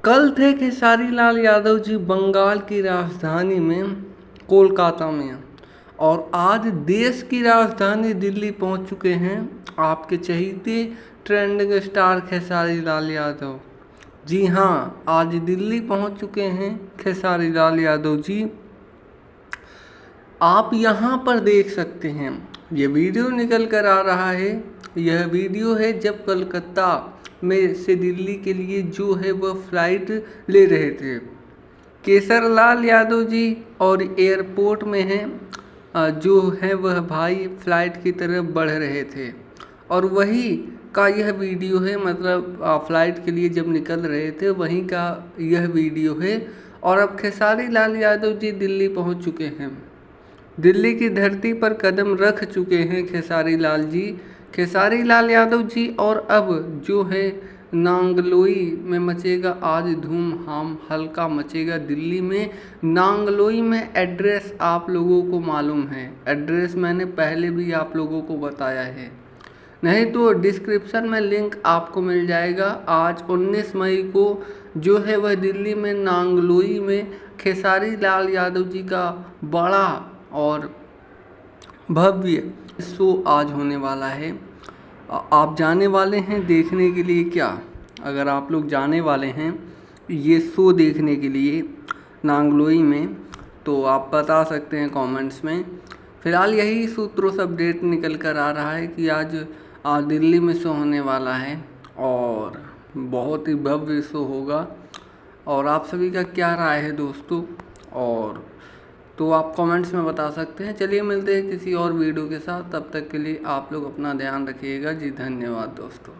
कल थे खेसारी लाल यादव जी बंगाल की राजधानी में कोलकाता में, और आज देश की राजधानी दिल्ली पहुंच चुके हैं आपके चहेते ट्रेंडिंग स्टार खेसारी लाल यादव। जी हाँ, आज दिल्ली पहुंच चुके हैं खेसारी लाल यादव जी। आप यहाँ पर देख सकते हैं, ये वीडियो निकल कर आ रहा है। यह वीडियो है जब कलकत्ता में से दिल्ली के लिए जो है वह फ्लाइट ले रहे थे केसर लाल यादव जी, और एयरपोर्ट में हैं जो है वह भाई फ्लाइट की तरफ बढ़ रहे थे, और वही का यह वीडियो है। मतलब फ्लाइट के लिए जब निकल रहे थे वहीं का यह वीडियो है। और अब खेसारी लाल यादव जी दिल्ली पहुंच चुके हैं, दिल्ली की धरती पर कदम रख चुके हैं खेसारी लाल यादव जी। और अब जो है नांगलोई में मचेगा आज धूम हल्का मचेगा दिल्ली में। नांगलोई में एड्रेस आप लोगों को मालूम है, एड्रेस मैंने पहले भी आप लोगों को बताया है, नहीं तो डिस्क्रिप्शन में लिंक आपको मिल जाएगा। आज 19 मई को जो है वह दिल्ली में नांगलोई में खेसारी लाल यादव जी का बड़ा और भव्य शो आज होने वाला है। आप जाने वाले हैं देखने के लिए क्या? अगर आप लोग जाने वाले हैं ये शो देखने के लिए नांगलोई में, तो आप बता सकते हैं कमेंट्स में। फ़िलहाल यही सूत्रों से अपडेट निकल कर आ रहा है कि आज दिल्ली में शो होने वाला है और बहुत ही भव्य शो होगा। और आप सभी का क्या राय है दोस्तों, और तो आप कमेंट्स में बता सकते हैं। चलिए मिलते हैं किसी और वीडियो के साथ, तब तक के लिए आप लोग अपना ध्यान रखिएगा जी। धन्यवाद दोस्तों।